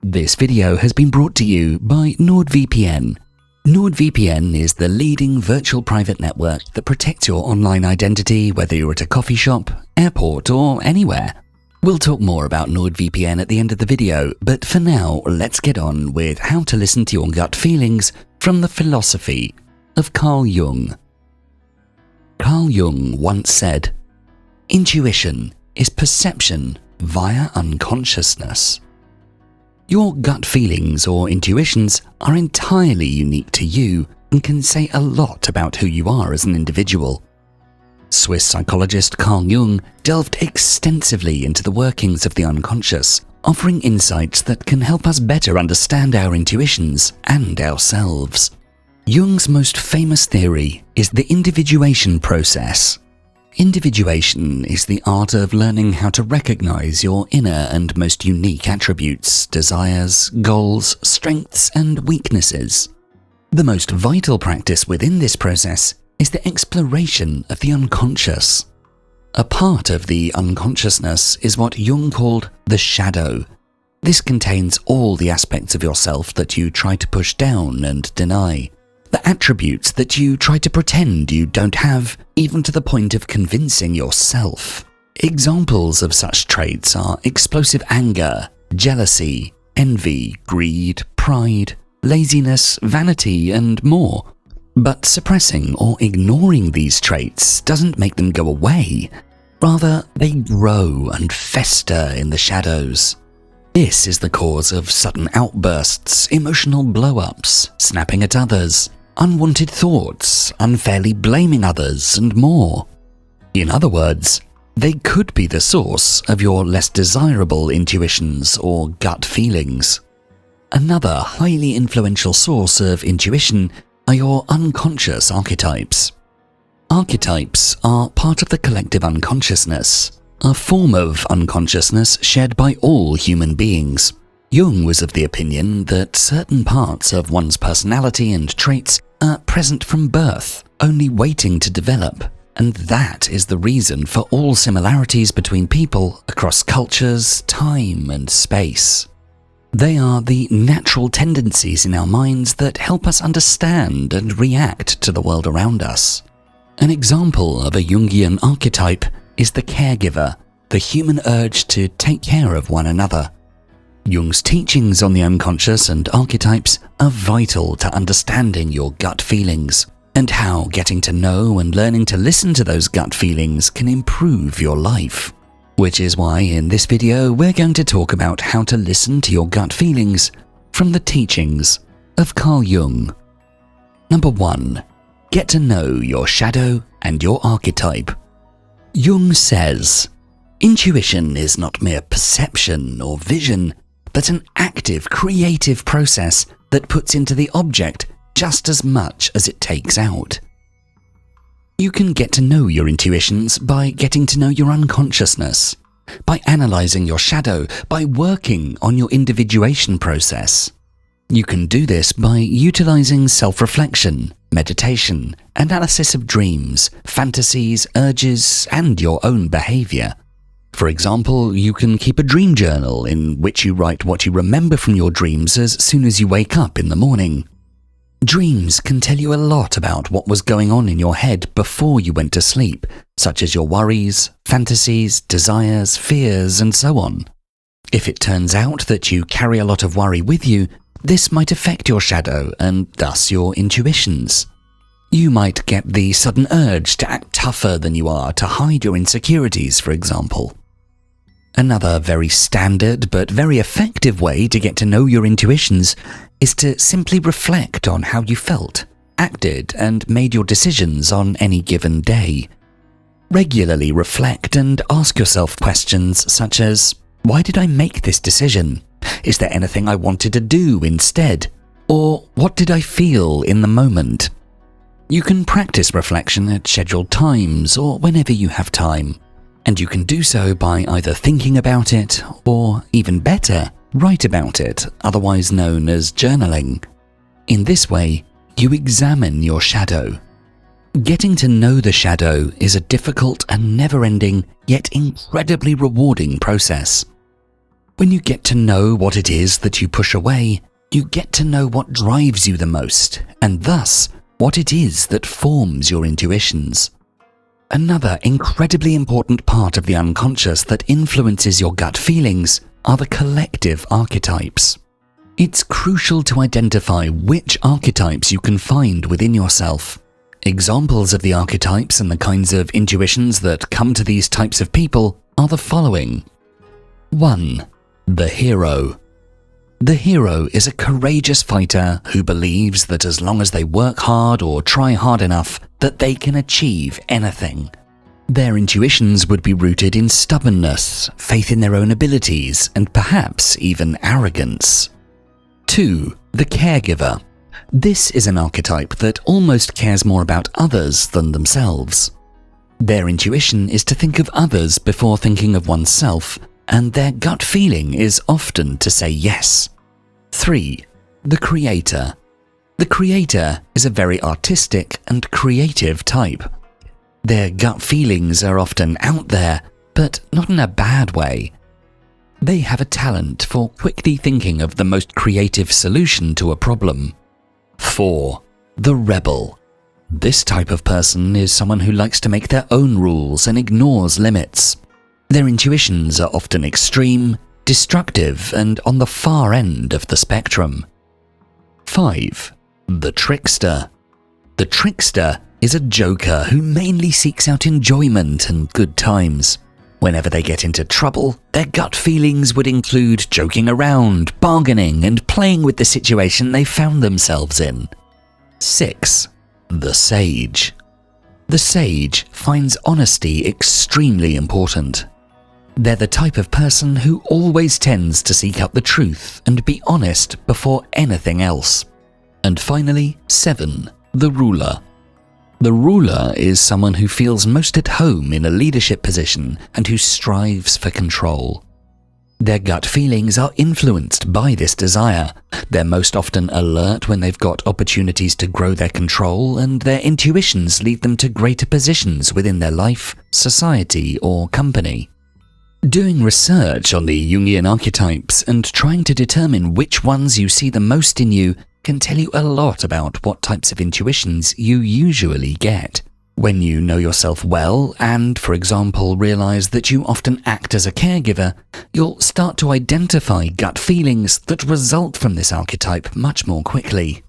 This video has been brought to you by NordVPN. NordVPN is the leading virtual private network that protects your online identity whether you're at a coffee shop, airport, or anywhere. We'll talk more about NordVPN at the end of the video, but for now, let's get on with how to listen to your gut feelings from the philosophy of Carl Jung. Carl Jung once said, "Intuition is perception via unconsciousness." Your gut feelings or intuitions are entirely unique to you and can say a lot about who you are as an individual. Swiss psychologist Carl Jung delved extensively into the workings of the unconscious, offering insights that can help us better understand our intuitions and ourselves. Jung's most famous theory is the individuation process. Individuation is the art of learning how to recognize your inner and most unique attributes, desires, goals, strengths, and weaknesses. The most vital practice within this process is the exploration of the unconscious. A part of the unconsciousness is what Jung called the shadow. This contains all the aspects of yourself that you try to push down and deny. The attributes that you try to pretend you don't have, even to the point of convincing yourself. Examples of such traits are explosive anger, jealousy, envy, greed, pride, laziness, vanity, and more. But suppressing or ignoring these traits doesn't make them go away. Rather, they grow and fester in the shadows. This is the cause of sudden outbursts, emotional blow-ups, snapping at others, unwanted thoughts, unfairly blaming others, and more. In other words, they could be the source of your less desirable intuitions or gut feelings. Another highly influential source of intuition are your unconscious archetypes. Archetypes are part of the collective unconsciousness, a form of unconsciousness shared by all human beings. Jung was of the opinion that certain parts of one's personality and traits are present from birth, only waiting to develop, and that is the reason for all similarities between people across cultures, time, and space. They are the natural tendencies in our minds that help us understand and react to the world around us. An example of a Jungian archetype is the caregiver, the human urge to take care of one another. Jung's teachings on the unconscious and archetypes are vital to understanding your gut feelings, and how getting to know and learning to listen to those gut feelings can improve your life. Which is why in this video we're going to talk about how to listen to your gut feelings from the teachings of Carl Jung. Number 1. Get to know your shadow and your archetype. Jung says, "Intuition is not mere perception or vision, but an active, creative process that puts into the object just as much as it takes out." You can get to know your intuitions by getting to know your unconsciousness, by analyzing your shadow, by working on your individuation process. You can do this by utilizing self-reflection, meditation, analysis of dreams, fantasies, urges, and your own behavior. For example, you can keep a dream journal in which you write what you remember from your dreams as soon as you wake up in the morning. Dreams can tell you a lot about what was going on in your head before you went to sleep, such as your worries, fantasies, desires, fears, and so on. If it turns out that you carry a lot of worry with you, this might affect your shadow and thus your intuitions. You might get the sudden urge to act tougher than you are to hide your insecurities, for example. Another very standard but very effective way to get to know your intuitions is to simply reflect on how you felt, acted, and made your decisions on any given day. Regularly reflect and ask yourself questions such as, why did I make this decision? Is there anything I wanted to do instead? Or what did I feel in the moment? You can practice reflection at scheduled times or whenever you have time, and you can do so by either thinking about it or, even better, write about it, otherwise known as journaling. In this way, you examine your shadow. Getting to know the shadow is a difficult and never-ending, yet incredibly rewarding process. When you get to know what it is that you push away, you get to know what drives you the most, and thus, what it is that forms your intuitions. Another incredibly important part of the unconscious that influences your gut feelings are the collective archetypes. It's crucial to identify which archetypes you can find within yourself. Examples of the archetypes and the kinds of intuitions that come to these types of people are the following. 1. The hero. The hero is a courageous fighter who believes that as long as they work hard or try hard enough, that they can achieve anything. Their intuitions would be rooted in stubbornness, faith in their own abilities, and perhaps even arrogance. 2. The caregiver. This is an archetype that almost cares more about others than themselves. Their intuition is to think of others before thinking of oneself, and their gut feeling is often to say yes. 3. The creator. The creator is a very artistic and creative type. Their gut feelings are often out there, but not in a bad way. They have a talent for quickly thinking of the most creative solution to a problem. 4. The rebel. This type of person is someone who likes to make their own rules and ignores limits. Their intuitions are often extreme, destructive, and on the far end of the spectrum. 5. The trickster. The trickster is a joker who mainly seeks out enjoyment and good times. Whenever they get into trouble, their gut feelings would include joking around, bargaining, and playing with the situation they found themselves in. 6. The sage. The sage finds honesty extremely important. They're the type of person who always tends to seek out the truth and be honest before anything else. And finally, 7. The ruler. The ruler is someone who feels most at home in a leadership position and who strives for control. Their gut feelings are influenced by this desire. They're most often alert when they've got opportunities to grow their control, and their intuitions lead them to greater positions within their life, society, or company. Doing research on the Jungian archetypes and trying to determine which ones you see the most in you can tell you a lot about what types of intuitions you usually get. When you know yourself well and, for example, realize that you often act as a caregiver, you'll start to identify gut feelings that result from this archetype much more quickly.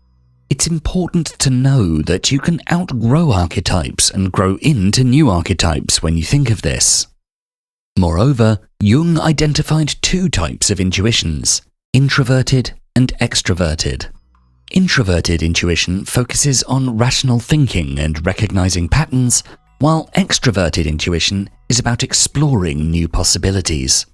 It's important to know that you can outgrow archetypes and grow into new archetypes when you think of this. Moreover, Jung identified 2 types of intuitions, introverted and extroverted. Introverted intuition focuses on rational thinking and recognizing patterns, while extroverted intuition is about exploring new possibilities.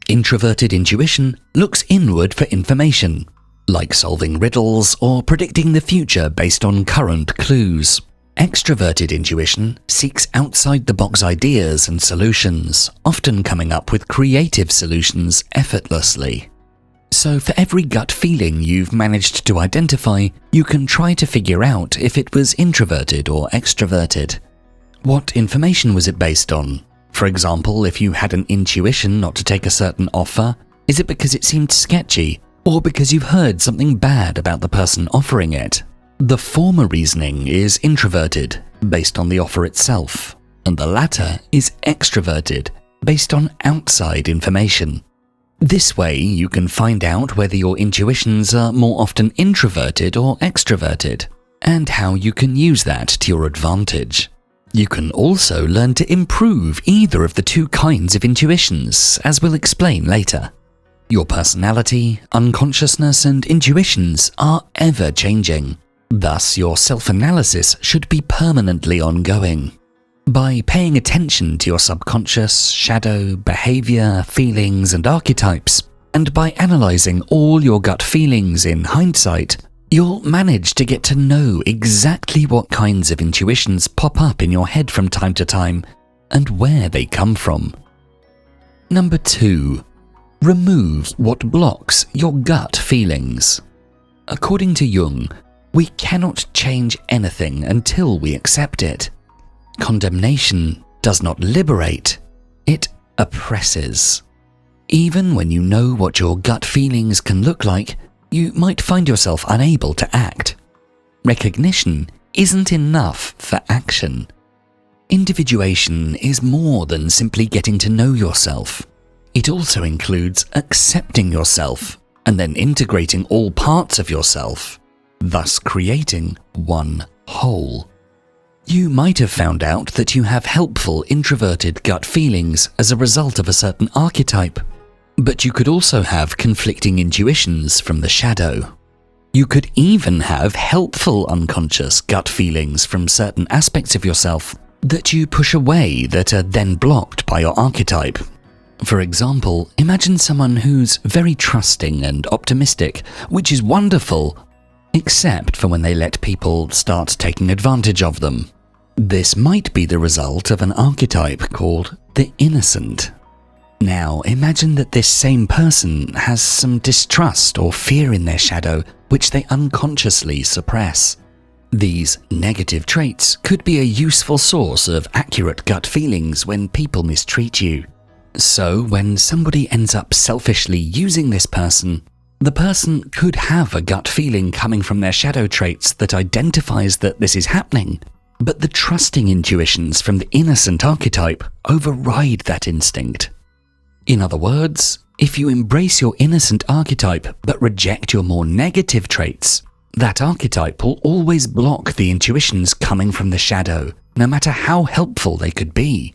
Introverted intuition looks inward for information, like solving riddles or predicting the future based on current clues. Extroverted intuition seeks outside-the-box ideas and solutions, often coming up with creative solutions effortlessly. So for every gut feeling you've managed to identify, you can try to figure out if it was introverted or extroverted. What information was it based on? For example, if you had an intuition not to take a certain offer, is it because it seemed sketchy, or because you've heard something bad about the person offering it? The former reasoning is introverted, based on the offer itself, and the latter is extroverted, based on outside information. This way, you can find out whether your intuitions are more often introverted or extroverted, and how you can use that to your advantage. You can also learn to improve either of the 2 kinds of intuitions, as we'll explain later. Your personality, unconsciousness, and intuitions are ever-changing. Thus, your self-analysis should be permanently ongoing. By paying attention to your subconscious, shadow, behavior, feelings, and archetypes, and by analyzing all your gut feelings in hindsight, you'll manage to get to know exactly what kinds of intuitions pop up in your head from time to time, and where they come from. Number 2. Remove what blocks your gut feelings. According to Jung, we cannot change anything until we accept it. Condemnation does not liberate, it oppresses. Even when you know what your gut feelings can look like, you might find yourself unable to act. Recognition isn't enough for action. Individuation is more than simply getting to know yourself. It also includes accepting yourself and then integrating all parts of yourself, thus creating one whole. You might have found out that you have helpful introverted gut feelings as a result of a certain archetype, but you could also have conflicting intuitions from the shadow. You could even have helpful unconscious gut feelings from certain aspects of yourself that you push away that are then blocked by your archetype. For example, imagine someone who's very trusting and optimistic, which is wonderful, except for when they let people start taking advantage of them. This might be the result of an archetype called the innocent. Now, imagine that this same person has some distrust or fear in their shadow, which they unconsciously suppress. These negative traits could be a useful source of accurate gut feelings when people mistreat you. So, when somebody ends up selfishly using this person, the person could have a gut feeling coming from their shadow traits that identifies that this is happening, but the trusting intuitions from the innocent archetype override that instinct. In other words, if you embrace your innocent archetype but reject your more negative traits, that archetype will always block the intuitions coming from the shadow, no matter how helpful they could be.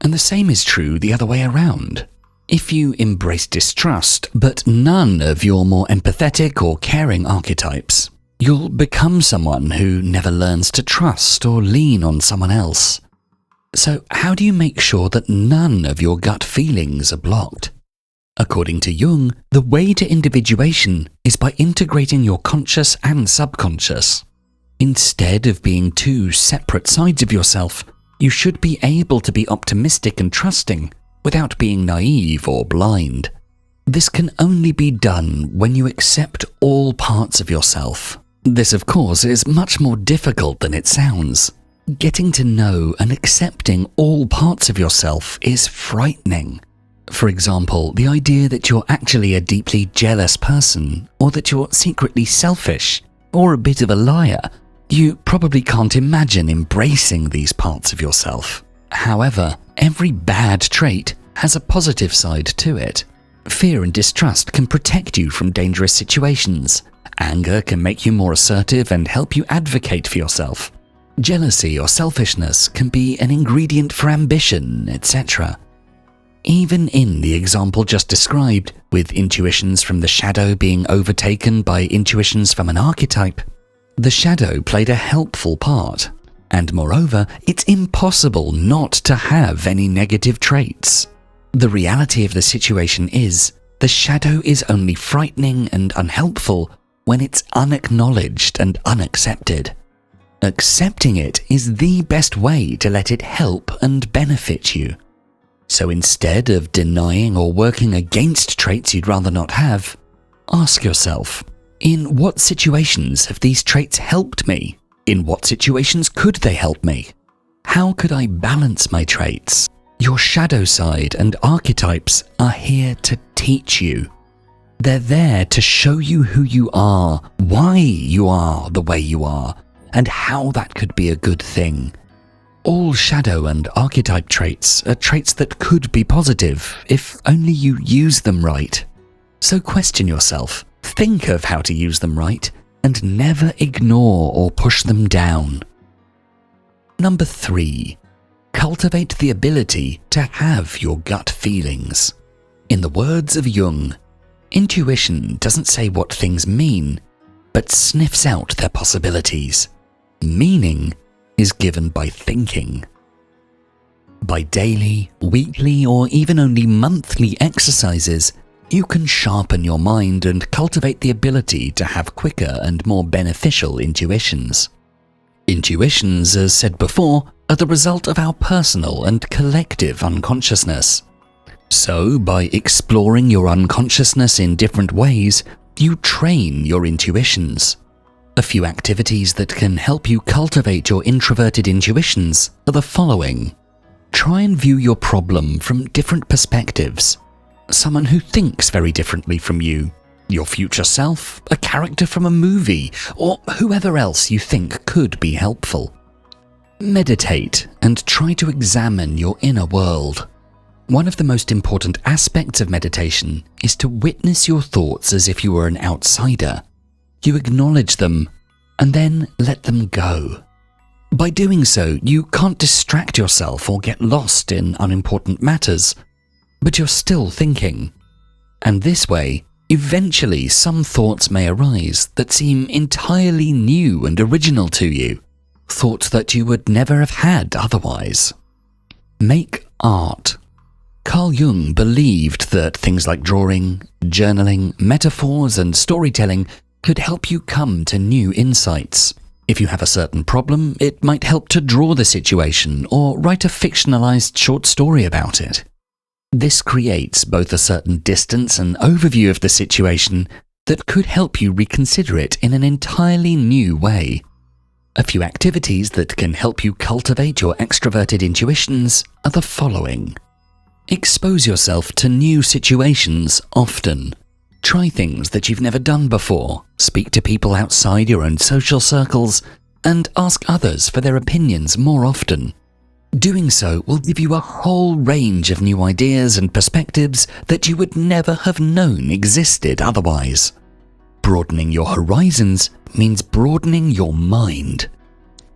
And the same is true the other way around. If you embrace distrust, but none of your more empathetic or caring archetypes, you'll become someone who never learns to trust or lean on someone else. So how do you make sure that none of your gut feelings are blocked? According to Jung, the way to individuation is by integrating your conscious and subconscious. Instead of being two separate sides of yourself, you should be able to be optimistic and trusting without being naive or blind. This can only be done when you accept all parts of yourself. This, of course, is much more difficult than it sounds. Getting to know and accepting all parts of yourself is frightening. For example, the idea that you're actually a deeply jealous person, or that you're secretly selfish, or a bit of a liar. You probably can't imagine embracing these parts of yourself. However, every bad trait has a positive side to it. Fear and distrust can protect you from dangerous situations. Anger can make you more assertive and help you advocate for yourself. Jealousy or selfishness can be an ingredient for ambition, etc. Even in the example just described, with intuitions from the shadow being overtaken by intuitions from an archetype, the shadow played a helpful part, and moreover, it's impossible not to have any negative traits. The reality of the situation is, the shadow is only frightening and unhelpful when it's unacknowledged and unaccepted. Accepting it is the best way to let it help and benefit you. So instead of denying or working against traits you'd rather not have, ask yourself, in what situations have these traits helped me? In what situations could they help me? How could I balance my traits? Your shadow side and archetypes are here to teach you. They're there to show you who you are, why you are the way you are, and how that could be a good thing. All shadow and archetype traits are traits that could be positive if only you use them right. So question yourself, think of how to use them right, and never ignore or push them down. Number 3. Cultivate the ability to have your gut feelings. In the words of Jung, intuition doesn't say what things mean, but sniffs out their possibilities. Meaning is given by thinking. By daily, weekly, or even only monthly exercises, you can sharpen your mind and cultivate the ability to have quicker and more beneficial intuitions. Intuitions, as said before, are the result of our personal and collective unconsciousness. So, by exploring your unconsciousness in different ways, you train your intuitions. A few activities that can help you cultivate your introverted intuitions are the following. Try and view your problem from different perspectives. someone who thinks very differently from you, your future self, a character from a movie, or whoever else you think could be helpful. Meditate and try to examine your inner world. One of the most important aspects of meditation is to witness your thoughts as if you were an outsider. You acknowledge them and then let them go. By doing so, you can't distract yourself or get lost in unimportant matters, but you're still thinking. And this way, eventually some thoughts may arise that seem entirely new and original to you, thoughts that you would never have had otherwise. Make art. Carl Jung believed that things like drawing, journaling, metaphors, and storytelling could help you come to new insights. If you have a certain problem, it might help to draw the situation or write a fictionalized short story about it. This creates both a certain distance and overview of the situation that could help you reconsider it in an entirely new way. A few activities that can help you cultivate your extroverted intuitions are the following. Expose yourself to new situations often. Try things that you've never done before, speak to people outside your own social circles, and ask others for their opinions more often. Doing so will give you a whole range of new ideas and perspectives that you would never have known existed otherwise. Broadening your horizons means broadening your mind,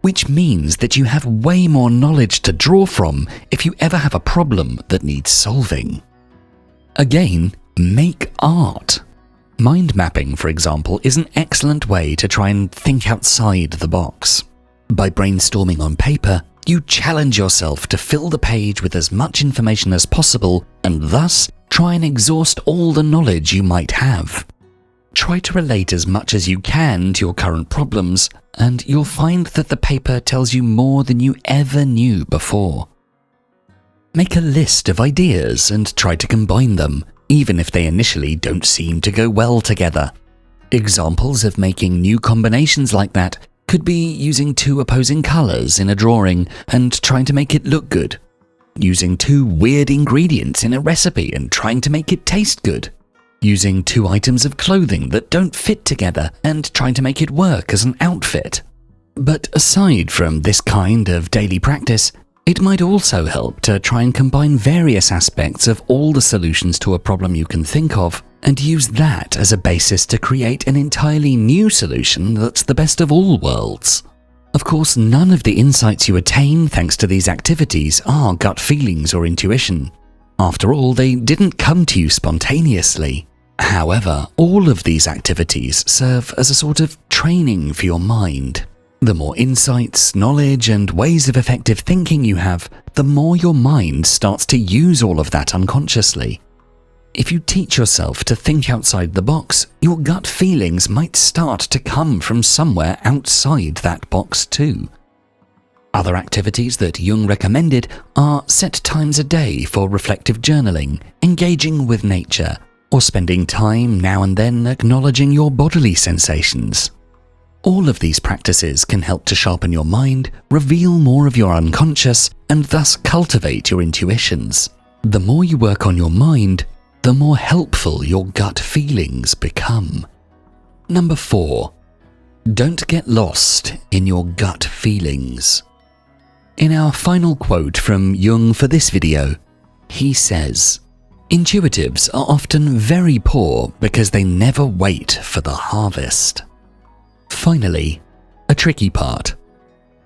which means that you have way more knowledge to draw from if you ever have a problem that needs solving. Again, make art. Mind mapping, for example, is an excellent way to try and think outside the box. By brainstorming on paper, you challenge yourself to fill the page with as much information as possible and thus try and exhaust all the knowledge you might have. Try to relate as much as you can to your current problems, and you'll find that the paper tells you more than you ever knew before. Make a list of ideas and try to combine them, even if they initially don't seem to go well together. Examples of making new combinations like that could be using two opposing colors in a drawing and trying to make it look good, using two weird ingredients in a recipe and trying to make it taste good, using two items of clothing that don't fit together and trying to make it work as an outfit. But aside from this kind of daily practice, it might also help to try and combine various aspects of all the solutions to a problem you can think of and use that as a basis to create an entirely new solution that's the best of all worlds. Of course, none of the insights you attain thanks to these activities are gut feelings or intuition. After all, they didn't come to you spontaneously. However, all of these activities serve as a sort of training for your mind. The more insights, knowledge, and ways of effective thinking you have, the more your mind starts to use all of that unconsciously. If you teach yourself to think outside the box, your gut feelings might start to come from somewhere outside that box too. Other activities that Jung recommended are set times a day for reflective journaling, engaging with nature, or spending time now and then acknowledging your bodily sensations. All of these practices can help to sharpen your mind, reveal more of your unconscious, and thus cultivate your intuitions. The more you work on your mind, the more helpful your gut feelings become. Number 4. Don't get lost in your gut feelings. In our final quote from Jung for this video, he says, "Intuitives are often very poor because they never wait for the harvest." Finally, a tricky part.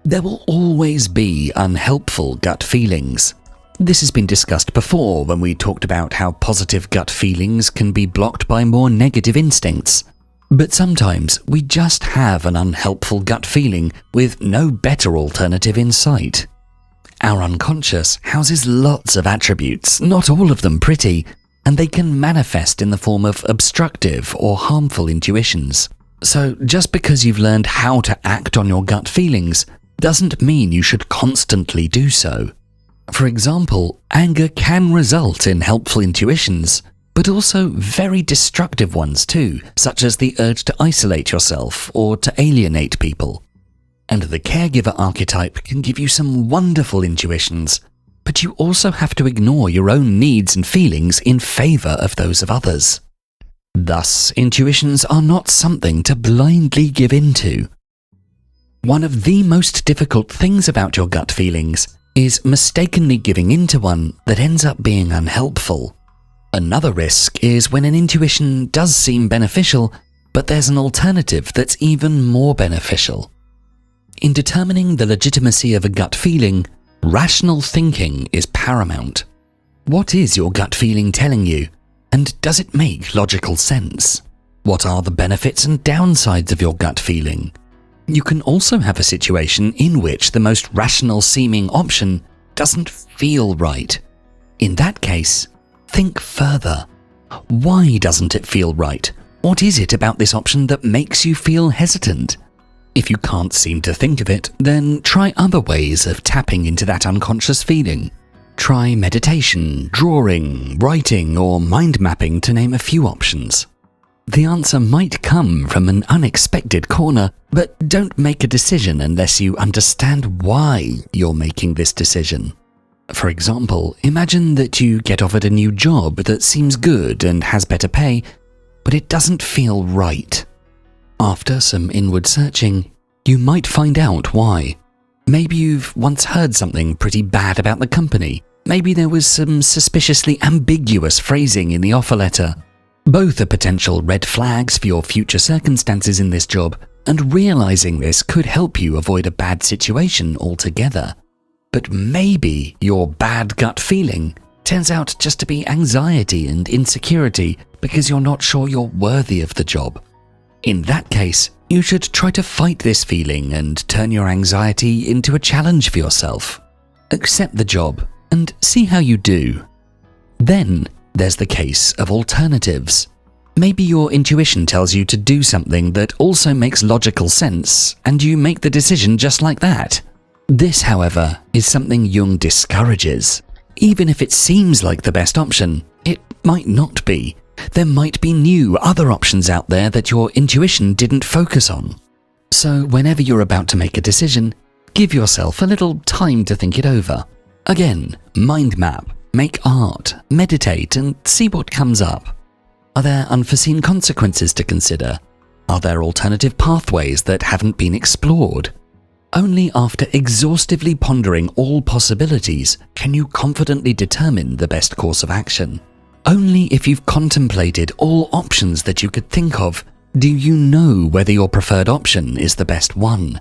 There will always be unhelpful gut feelings. This has been discussed before when we talked about how positive gut feelings can be blocked by more negative instincts. But sometimes we just have an unhelpful gut feeling with no better alternative in sight. Our unconscious houses lots of attributes, not all of them pretty, and they can manifest in the form of obstructive or harmful intuitions. So just because you've learned how to act on your gut feelings doesn't mean you should constantly do so. For example, anger can result in helpful intuitions, but also very destructive ones too, such as the urge to isolate yourself or to alienate people. And the caregiver archetype can give you some wonderful intuitions, but you also have to ignore your own needs and feelings in favor of those of others. Thus, intuitions are not something to blindly give into. One of the most difficult things about your gut feelings is mistakenly giving into one that ends up being unhelpful. Another risk is when an intuition does seem beneficial, but there's an alternative that's even more beneficial. In determining the legitimacy of a gut feeling, rational thinking is paramount. What is your gut feeling telling you, and does it make logical sense? What are the benefits and downsides of your gut feeling? You can also have a situation in which the most rational seeming option doesn't feel right. In that case, think further. Why doesn't it feel right? What is it about this option that makes you feel hesitant? If you can't seem to think of it, then try other ways of tapping into that unconscious feeling. Try meditation, drawing, writing, or mind mapping, to name a few options. The answer might come from an unexpected corner, but don't make a decision unless you understand why you're making this decision. For example, imagine that you get offered a new job that seems good and has better pay, but it doesn't feel right. After some inward searching, you might find out why. Maybe you've once heard something pretty bad about the company. Maybe there was some suspiciously ambiguous phrasing in the offer letter. Both are potential red flags for your future circumstances in this job, and realizing this could help you avoid a bad situation altogether. But maybe your bad gut feeling turns out just to be anxiety and insecurity because you're not sure you're worthy of the job. In that case, you should try to fight this feeling and turn your anxiety into a challenge for yourself. Accept the job and see how you do. Then there's the case of alternatives. Maybe your intuition tells you to do something that also makes logical sense, and you make the decision just like that. This, however, is something Jung discourages. Even if it seems like the best option, it might not be. There might be new, other options out there that your intuition didn't focus on. So whenever you're about to make a decision, give yourself a little time to think it over. Again, mind map, make art, meditate, and see what comes up. Are there unforeseen consequences to consider? Are there alternative pathways that haven't been explored? Only after exhaustively pondering all possibilities can you confidently determine the best course of action. Only if you've contemplated all options that you could think of do you know whether your preferred option is the best one.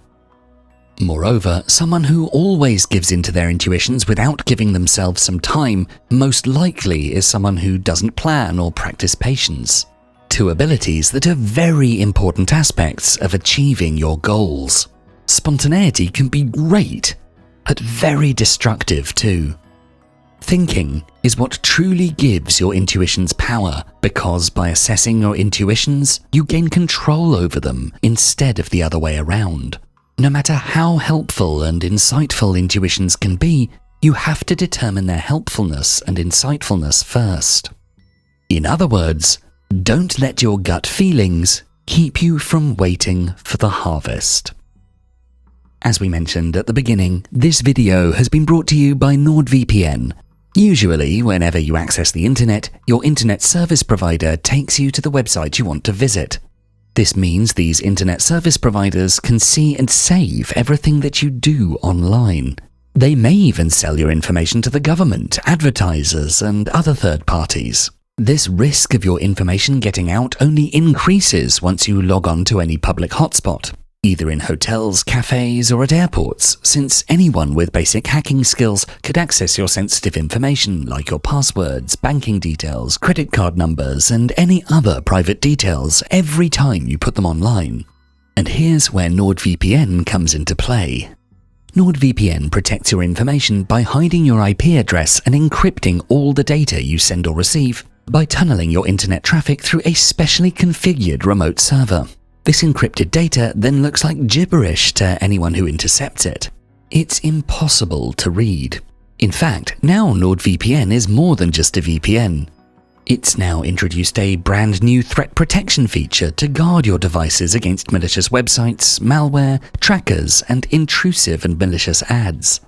Moreover, someone who always gives in to their intuitions without giving themselves some time most likely is someone who doesn't plan or practice patience. Two abilities that are very important aspects of achieving your goals. Spontaneity can be great, but very destructive too. Thinking is what truly gives your intuitions power, because by assessing your intuitions, you gain control over them instead of the other way around. No matter how helpful and insightful intuitions can be, you have to determine their helpfulness and insightfulness first. In other words, don't let your gut feelings keep you from waiting for the harvest. As we mentioned at the beginning, this video has been brought to you by NordVPN. Usually, whenever you access the internet, your internet service provider takes you to the website you want to visit. This means these internet service providers can see and save everything that you do online. They may even sell your information to the government, advertisers, and other third parties. This risk of your information getting out only increases once you log on to any public hotspot, either in hotels, cafes, or at airports, since anyone with basic hacking skills could access your sensitive information like your passwords, banking details, credit card numbers, and any other private details every time you put them online. And here's where NordVPN comes into play. NordVPN protects your information by hiding your IP address and encrypting all the data you send or receive by tunneling your internet traffic through a specially configured remote server. This encrypted data then looks like gibberish to anyone who intercepts it. It's impossible to read. In fact, now NordVPN is more than just a VPN. It's now introduced a brand new threat protection feature to guard your devices against malicious websites, malware, trackers, and intrusive and malicious ads.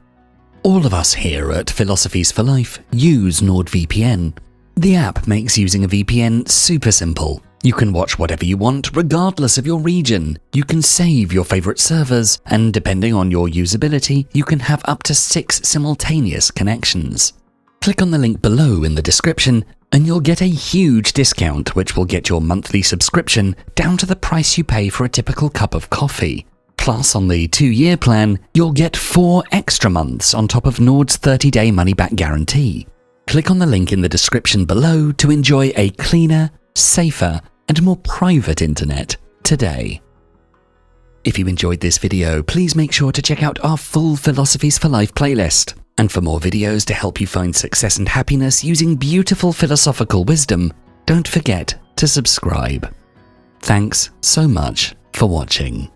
All of us here at Philosophies for Life use NordVPN. The app makes using a VPN super simple. You can watch whatever you want regardless of your region. You can save your favorite servers, and depending on your usability, you can have up to 6 simultaneous connections. Click on the link below in the description and you'll get a huge discount which will get your monthly subscription down to the price you pay for a typical cup of coffee. Plus, on the 2-year plan, you'll get 4 extra months on top of Nord's 30-day money-back guarantee. Click on the link in the description below to enjoy a cleaner, safer, and more private internet today. If you enjoyed this video, please make sure to check out our full Philosophies for Life playlist. And for more videos to help you find success and happiness using beautiful philosophical wisdom, don't forget to subscribe. Thanks so much for watching.